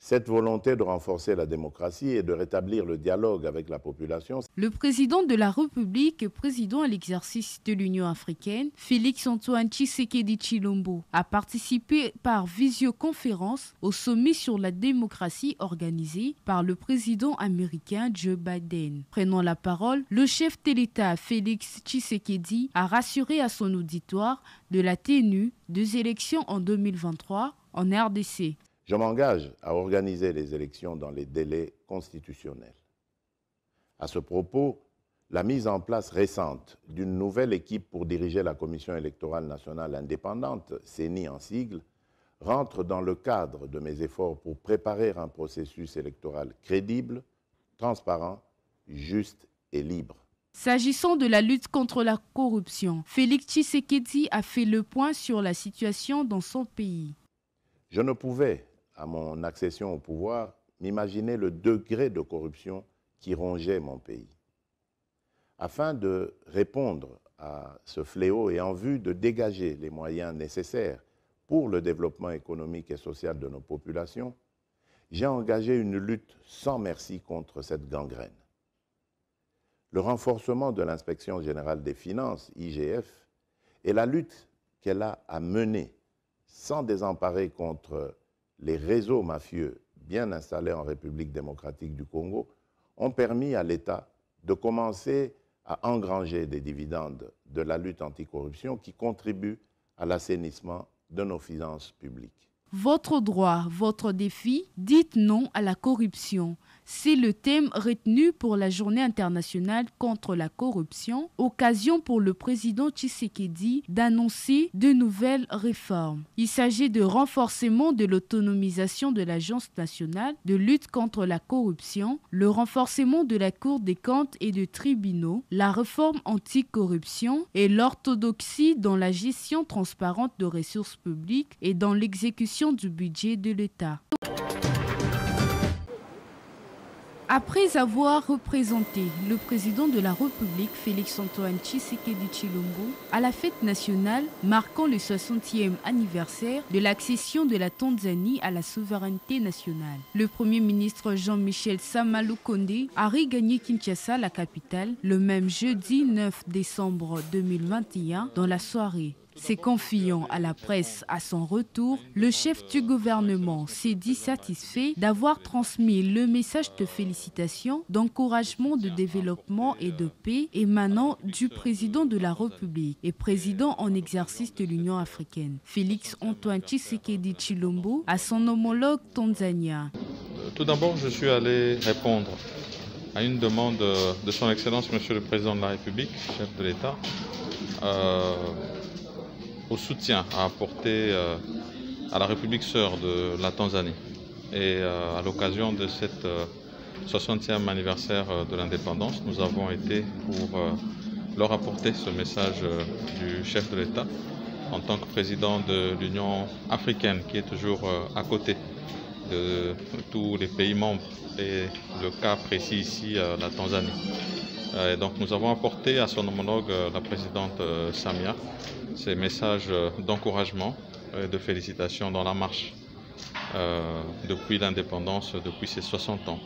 Cette volonté de renforcer la démocratie et de rétablir le dialogue avec la population. Le président de la République et président à l'exercice de l'Union africaine, Félix-Antoine Tshisekedi Tshilombo, a participé par visioconférence au sommet sur la démocratie organisé par le président américain Joe Biden. Prenant la parole, le chef de l'État Félix Tshisekedi a rassuré à son auditoire de la tenue des élections en 2023 en RDC. Je m'engage à organiser les élections dans les délais constitutionnels. À ce propos, la mise en place récente d'une nouvelle équipe pour diriger la Commission électorale nationale indépendante, CENI en sigle, rentre dans le cadre de mes efforts pour préparer un processus électoral crédible, transparent, juste et libre. S'agissant de la lutte contre la corruption, Félix Tshisekedi a fait le point sur la situation dans son pays. Je ne pouvais, à mon accession au pouvoir, m'imaginer le degré de corruption qui rongeait mon pays. Afin de répondre à ce fléau et en vue de dégager les moyens nécessaires pour le développement économique et social de nos populations, j'ai engagé une lutte sans merci contre cette gangrène. Le renforcement de l'Inspection générale des finances, IGF, et la lutte qu'elle a à mener sans désemparer contre les réseaux mafieux bien installés en République démocratique du Congo, ont permis à l'État de commencer à engranger des dividendes de la lutte anticorruption qui contribuent à l'assainissement de nos finances publiques. Votre droit, votre défi, dites non à la corruption. C'est le thème retenu pour la Journée internationale contre la corruption, occasion pour le président Tshisekedi d'annoncer de nouvelles réformes. Il s'agit de renforcement de l'autonomisation de l'Agence nationale de lutte contre la corruption, le renforcement de la Cour des comptes et de tribunaux, la réforme anticorruption et l'orthodoxie dans la gestion transparente de ressources publiques et dans l'exécution du budget de l'État. Après avoir représenté le président de la République, Félix-Antoine Tshisekedi Tshilombo, à la fête nationale marquant le 60e anniversaire de l'accession de la Tanzanie à la souveraineté nationale, le Premier ministre Jean-Michel Sama Lukonde a regagné Kinshasa, la capitale, le même jeudi 9 décembre 2021 dans la soirée. Se confiant à la presse à son retour, le chef du gouvernement s'est dit satisfait d'avoir transmis le message de félicitations, d'encouragement, de développement et de paix émanant du président de la République et président en exercice de l'Union africaine, Félix-Antoine Tshisekedi Tshilombo, à son homologue tanzanien. Tout d'abord, je suis allé répondre à une demande de son Excellence, Monsieur le Président de la République, chef de l'État, au soutien à apporter à la République sœur de la Tanzanie. Et à l'occasion de cette 60e anniversaire de l'indépendance, nous avons été pour leur apporter ce message du chef de l'État en tant que président de l'Union africaine qui est toujours à côté de tous les pays membres et le cas précis ici, la Tanzanie. Et donc nous avons apporté à son homologue, la présidente Samia, ces messages d'encouragement et de félicitations dans la marche depuis l'indépendance, depuis ses 60 ans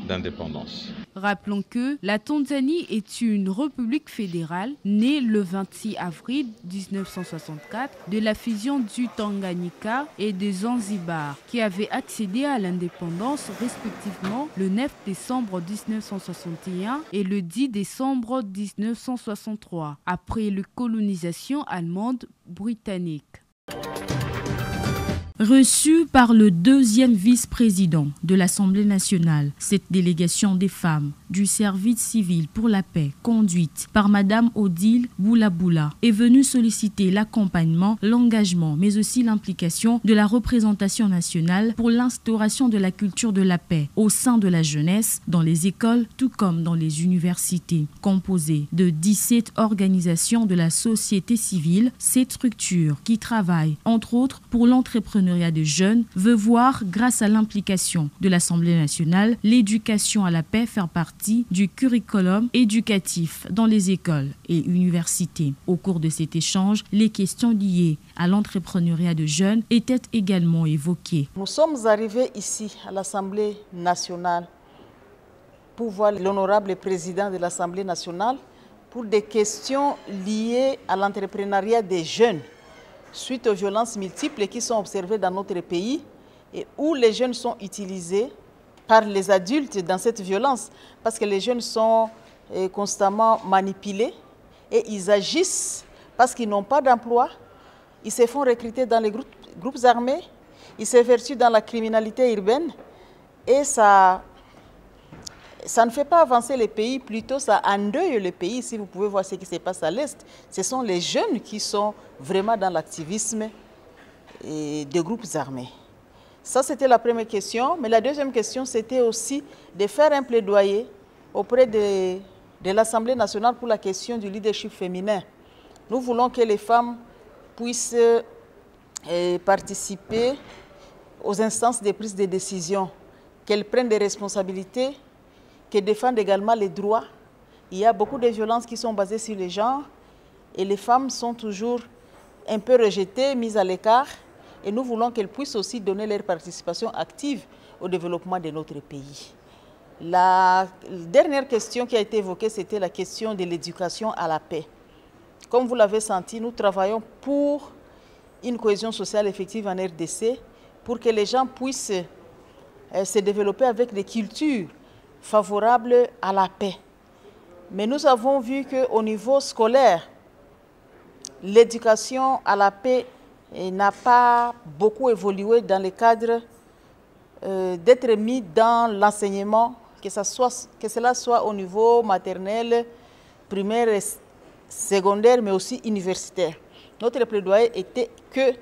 d'indépendance. Rappelons que la Tanzanie est une république fédérale née le 26 avril 1964 de la fusion du Tanganyika et de Zanzibar, qui avaient accédé à l'indépendance respectivement le 9 décembre 1961 et le 10 décembre 1963, après la colonisation allemande britannique. Reçu par le deuxième vice-président de l'Assemblée nationale, cette délégation des femmes du service civil pour la paix, conduite par Madame Odile Boulaboula, est venue solliciter l'accompagnement, l'engagement, mais aussi l'implication de la représentation nationale pour l'instauration de la culture de la paix au sein de la jeunesse, dans les écoles, tout comme dans les universités. Composée de 17 organisations de la société civile, cette structure qui travaille, entre autres, pour l'entrepreneuriat des jeunes, veut voir, grâce à l'implication de l'Assemblée nationale, l'éducation à la paix faire partie partie du curriculum éducatif dans les écoles et universités. Au cours de cet échange, les questions liées à l'entrepreneuriat de jeunes étaient également évoquées. Nous sommes arrivés ici à l'Assemblée nationale pour voir l'honorable président de l'Assemblée nationale pour des questions liées à l'entrepreneuriat des jeunes suite aux violences multiples qui sont observées dans notre pays et où les jeunes sont utilisés par les adultes dans cette violence parce que les jeunes sont constamment manipulés et ils agissent parce qu'ils n'ont pas d'emploi, ils se font recruter dans les groupes armés, ils s'évertuent dans la criminalité urbaine et ça ne fait pas avancer les pays, plutôt ça endeuille le pays. Si vous pouvez voir ce qui se passe à l'Est, ce sont les jeunes qui sont vraiment dans l'activisme des groupes armés. Ça, c'était la première question. Mais la deuxième question, c'était aussi de faire un plaidoyer auprès de l'Assemblée nationale pour la question du leadership féminin. Nous voulons que les femmes puissent participer aux instances de prise de décision, qu'elles prennent des responsabilités, qu'elles défendent également les droits. Il y a beaucoup de violences qui sont basées sur les genres et les femmes sont toujours un peu rejetées, mises à l'écart. Et nous voulons qu'elles puissent aussi donner leur participation active au développement de notre pays. La dernière question qui a été évoquée, c'était la question de l'éducation à la paix. Comme vous l'avez senti, nous travaillons pour une cohésion sociale effective en RDC, pour que les gens puissent se développer avec des cultures favorables à la paix. Mais nous avons vu qu'au niveau scolaire, l'éducation à la paix n'a pas beaucoup évolué dans le cadre d'être mis dans l'enseignement, que cela soit au niveau maternel, primaire, secondaire, mais aussi universitaire. Notre plaidoyer était que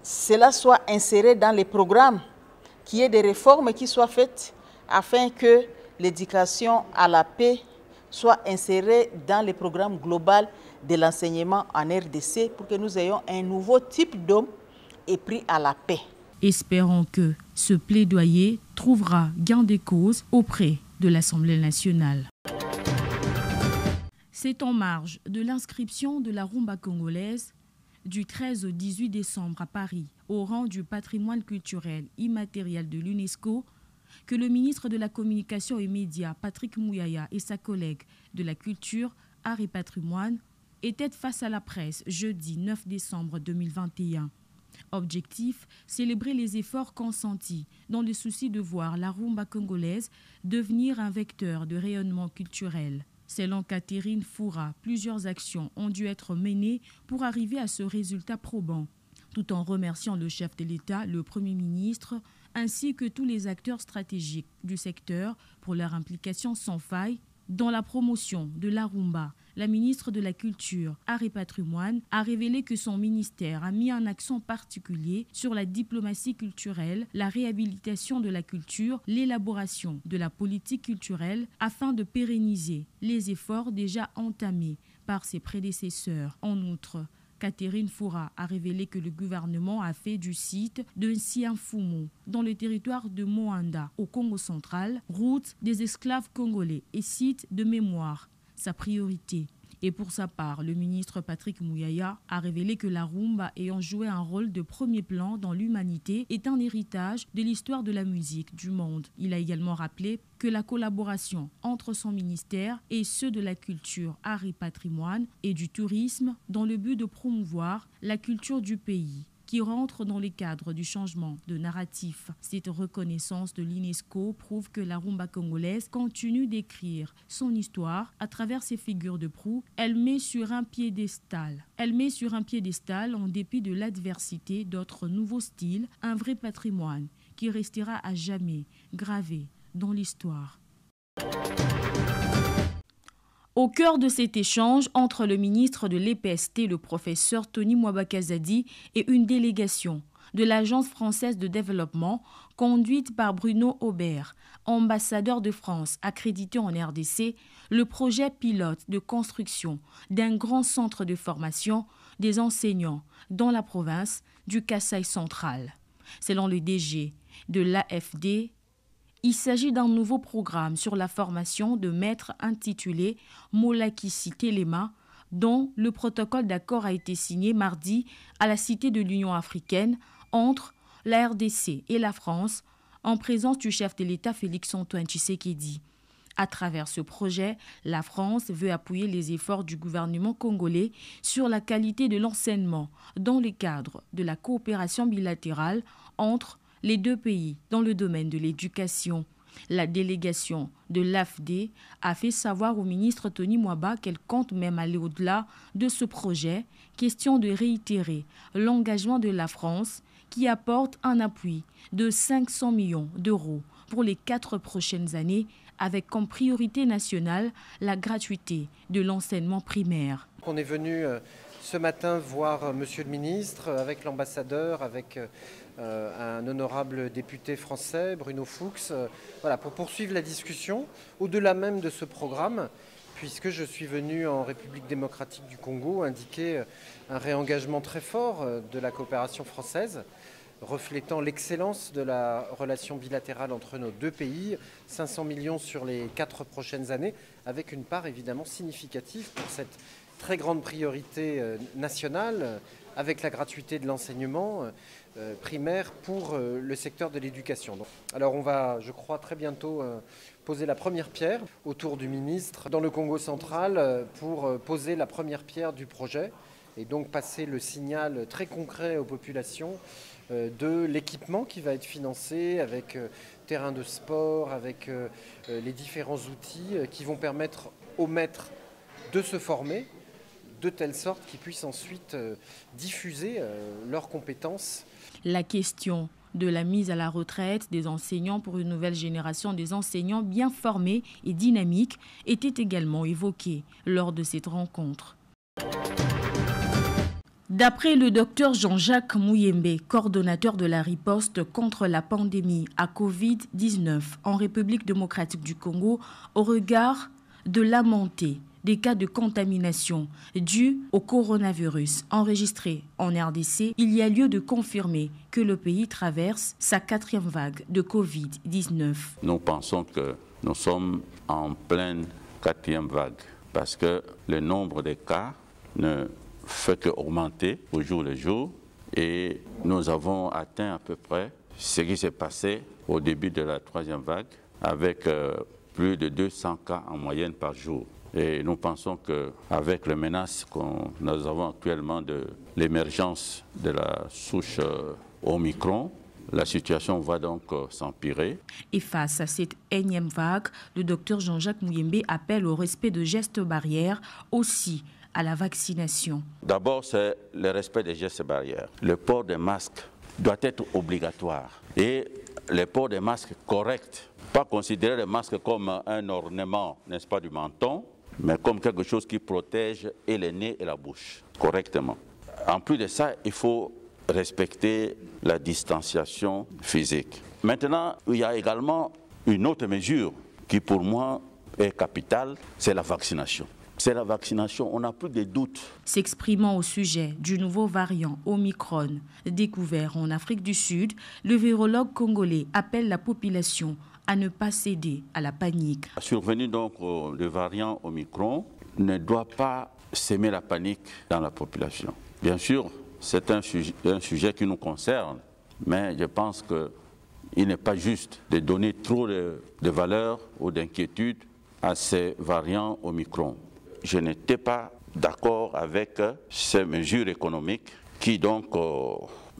cela soit inséré dans les programmes, qu'il y ait des réformes qui soient faites afin que l'éducation à la paix soit insérée dans les programmes globaux de l'enseignement en RDC pour que nous ayons un nouveau type d'homme épris à la paix. Espérons que ce plaidoyer trouvera gain de cause auprès de l'Assemblée nationale. C'est en marge de l'inscription de la rumba congolaise du 13 au 18 décembre à Paris au rang du patrimoine culturel immatériel de l'UNESCO que le ministre de la Communication et Médias, Patrick Muyaya, et sa collègue de la Culture, Art et Patrimoine étaient face à la presse jeudi 9 décembre 2021. Objectif, célébrer les efforts consentis dans le souci de voir la rumba congolaise devenir un vecteur de rayonnement culturel. Selon Catherine Foura, plusieurs actions ont dû être menées pour arriver à ce résultat probant, tout en remerciant le chef de l'État, le Premier ministre, ainsi que tous les acteurs stratégiques du secteur pour leur implication sans faille dans la promotion de la rumba. La ministre de la Culture, Art et Patrimoine a révélé que son ministère a mis un accent particulier sur la diplomatie culturelle, la réhabilitation de la culture, l'élaboration de la politique culturelle afin de pérenniser les efforts déjà entamés par ses prédécesseurs. En outre, Catherine Foura a révélé que le gouvernement a fait du site de Nsianfumo, dans le territoire de Moanda, au Congo central, route des esclaves congolais et site de mémoire, sa priorité. Et pour sa part, le ministre Patrick Muyaya a révélé que la rumba ayant joué un rôle de premier plan dans l'humanité est un héritage de l'histoire de la musique du monde. Il a également rappelé que la collaboration entre son ministère et ceux de la culture, art et patrimoine et du tourisme dans le but de promouvoir la culture du pays qui rentre dans les cadres du changement de narratif. Cette reconnaissance de l'UNESCO prouve que la rumba congolaise continue d'écrire son histoire à travers ses figures de proue. Elle met sur un piédestal en dépit de l'adversité d'autres nouveaux styles, un vrai patrimoine qui restera à jamais gravé dans l'histoire. Au cœur de cet échange entre le ministre de l'EPST, le professeur Tony Mwabakazadi, et une délégation de l'Agence française de développement conduite par Bruno Aubert, ambassadeur de France accrédité en RDC, le projet pilote de construction d'un grand centre de formation des enseignants dans la province du Kasaï central. Selon le DG de l'AFD, Il s'agit d'un nouveau programme sur la formation de maîtres intitulé Molakisi Telema, dont le protocole d'accord a été signé mardi à la Cité de l'Union africaine entre la RDC et la France, en présence du chef de l'État Félix-Antoine Tshisekedi. À travers ce projet, la France veut appuyer les efforts du gouvernement congolais sur la qualité de l'enseignement dans le cadre de la coopération bilatérale entre les deux pays dans le domaine de l'éducation. La délégation de l'AFD a fait savoir au ministre Tony Mwaba qu'elle compte même aller au-delà de ce projet, question de réitérer l'engagement de la France qui apporte un appui de 500 millions d'euros pour les 4 prochaines années, avec comme priorité nationale la gratuité de l'enseignement primaire. On est venu ce matin voir Monsieur le ministre avec l'ambassadeur, avec un honorable député français, Bruno Fuchs, voilà, pour poursuivre la discussion au-delà même de ce programme, puisque je suis venu en République démocratique du Congo indiquer un réengagement très fort de la coopération française, reflétant l'excellence de la relation bilatérale entre nos deux pays, 500 millions sur les 4 prochaines années, avec une part évidemment significative pour cette très grande priorité nationale, avec la gratuité de l'enseignement primaire pour le secteur de l'éducation. Alors on va, je crois, très bientôt poser la première pierre autour du ministre dans le Congo central pour poser la première pierre du projet et donc passer le signal très concret aux populations de l'équipement qui va être financé avec terrain de sport, avec les différents outils qui vont permettre aux maîtres de se former de telle sorte qu'ils puissent ensuite diffuser leurs compétences. La question de la mise à la retraite des enseignants pour une nouvelle génération des enseignants bien formés et dynamiques était également évoquée lors de cette rencontre. D'après le docteur Jean-Jacques Mouyembe, coordonnateur de la riposte contre la pandémie à Covid-19 en République démocratique du Congo, au regard de la montée des cas de contamination dus au coronavirus enregistrés en RDC, il y a lieu de confirmer que le pays traverse sa 4e vague de Covid-19. Nous pensons que nous sommes en pleine 4e vague parce que le nombre de cas ne fait qu'augmenter au jour le jour et nous avons atteint à peu près ce qui s'est passé au début de la 3e vague avec plus de 200 cas en moyenne par jour. Et nous pensons qu'avec les menaces que nous avons actuellement de l'émergence de la souche Omicron, la situation va donc s'empirer. Et face à cette énième vague, le docteur Jean-Jacques Mouyembe appelle au respect de gestes barrières, aussi à la vaccination. D'abord, c'est le respect des gestes barrières. Le port des masques doit être obligatoire. Et le port des masques corrects, pas considérer les masques comme un ornement, n'est-ce pas, du menton, mais comme quelque chose qui protège et le nez et la bouche correctement. En plus de ça, il faut respecter la distanciation physique. Maintenant, il y a également une autre mesure qui pour moi est capitale, c'est la vaccination. C'est la vaccination, on n'a plus de doutes. S'exprimant au sujet du nouveau variant Omicron découvert en Afrique du Sud, le virologue congolais appelle la population à ne pas céder à la panique. La survenue donc du variant Omicron ne doit pas s'aimer la panique dans la population. Bien sûr, c'est un sujet qui nous concerne, mais je pense qu'il n'est pas juste de donner trop de valeur ou d'inquiétude à ces variants Omicron. Je n'étais pas d'accord avec ces mesures économiques qui donc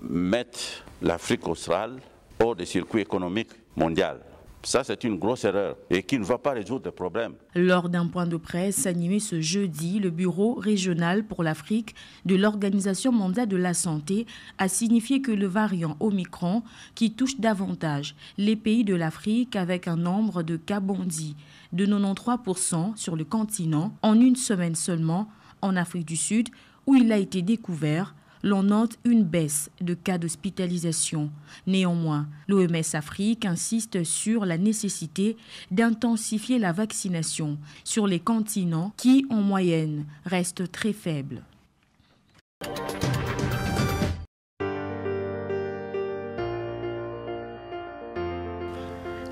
mettent l'Afrique australe hors des circuits économiques mondiaux. Ça, c'est une grosse erreur et qui ne va pas résoudre le problème. Lors d'un point de presse animé ce jeudi, le Bureau régional pour l'Afrique de l'Organisation mondiale de la santé a signifié que le variant Omicron, qui touche davantage les pays de l'Afrique avec un nombre de cas bondi de 93% sur le continent, en une semaine seulement en Afrique du Sud, où il a été découvert, l'on note une baisse de cas d'hospitalisation. Néanmoins, l'OMS Afrique insiste sur la nécessité d'intensifier la vaccination sur les continents qui, en moyenne, restent très faibles.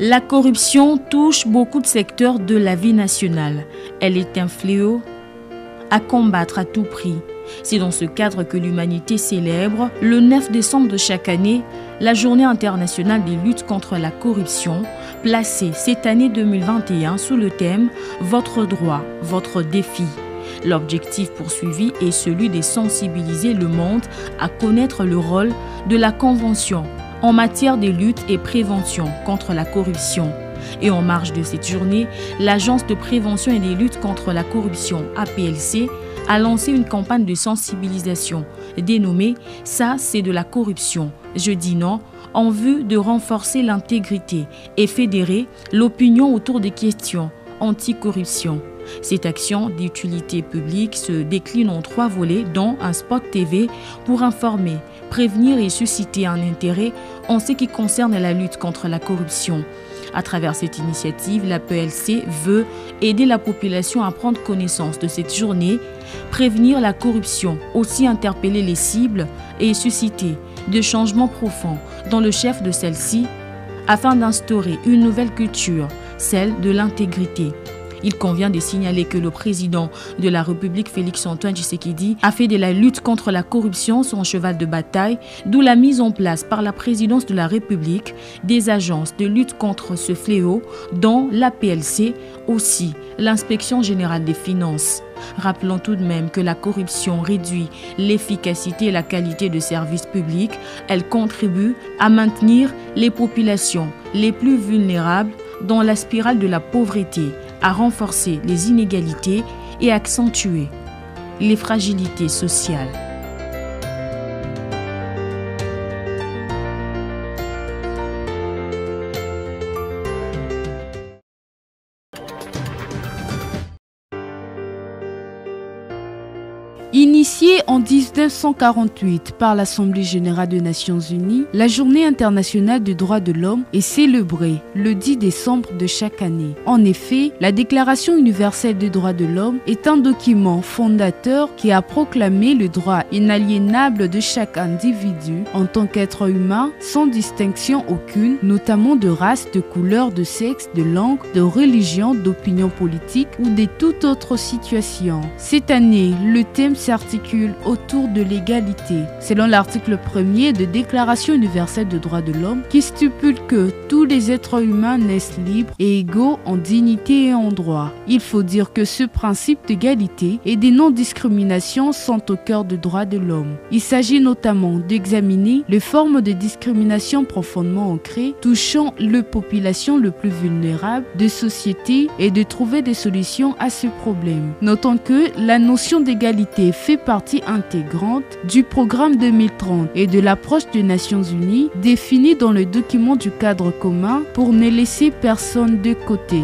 La corruption touche beaucoup de secteurs de la vie nationale. Elle est un fléau à combattre à tout prix. C'est dans ce cadre que l'humanité célèbre, le 9 décembre de chaque année, la Journée internationale des luttes contre la corruption, placée cette année 2021 sous le thème « Votre droit, votre défi ». L'objectif poursuivi est celui de sensibiliser le monde à connaître le rôle de la Convention en matière de lutte et prévention contre la corruption. Et en marge de cette journée, l'Agence de prévention et de lutte contre la corruption, APLC, a lancé une campagne de sensibilisation dénommée « Ça, c'est de la corruption, je dis non », en vue de renforcer l'intégrité et fédérer l'opinion autour des questions anti-corruption. Cette action d'utilité publique se décline en 3 volets, dont un spot TV pour informer, prévenir et susciter un intérêt en ce qui concerne la lutte contre la corruption. À travers cette initiative, l'APLC veut aider la population à prendre connaissance de cette journée, prévenir la corruption, aussi interpeller les cibles et susciter des changements profonds dans le chef de celle-ci afin d'instaurer une nouvelle culture, celle de l'intégrité. Il convient de signaler que le président de la République, Félix-Antoine Tshisekedi, a fait de la lutte contre la corruption son cheval de bataille, d'où la mise en place par la présidence de la République des agences de lutte contre ce fléau, dont l'APLC, aussi l'Inspection générale des finances. Rappelons tout de même que la corruption réduit l'efficacité et la qualité de services publics. Elle contribue à maintenir les populations les plus vulnérables dans la spirale de la pauvreté, à renforcer les inégalités et accentuer les fragilités sociales. Initiée en 1948 par l'Assemblée générale des Nations unies, la Journée internationale des droits de l'homme est célébrée le 10 décembre de chaque année. En effet, la Déclaration universelle des droits de l'homme est un document fondateur qui a proclamé le droit inaliénable de chaque individu en tant qu'être humain sans distinction aucune, notamment de race, de couleur, de sexe, de langue, de religion, d'opinion politique ou de toute autre situation. Cette année, le thème s'articule autour de l'égalité, selon l'article 1er de Déclaration universelle des droits de l'homme qui stipule que tous les êtres humains naissent libres et égaux en dignité et en droit. Il faut dire que ce principe d'égalité et de non-discrimination sont au cœur des droits de l'homme. Il s'agit notamment d'examiner les formes de discrimination profondément ancrées touchant les populations les plus vulnérables des sociétés et de trouver des solutions à ce problème. Notons que la notion d'égalité fait partie intégrante du programme 2030 et de l'approche des Nations Unies définie dans le document du cadre commun pour ne laisser personne de côté.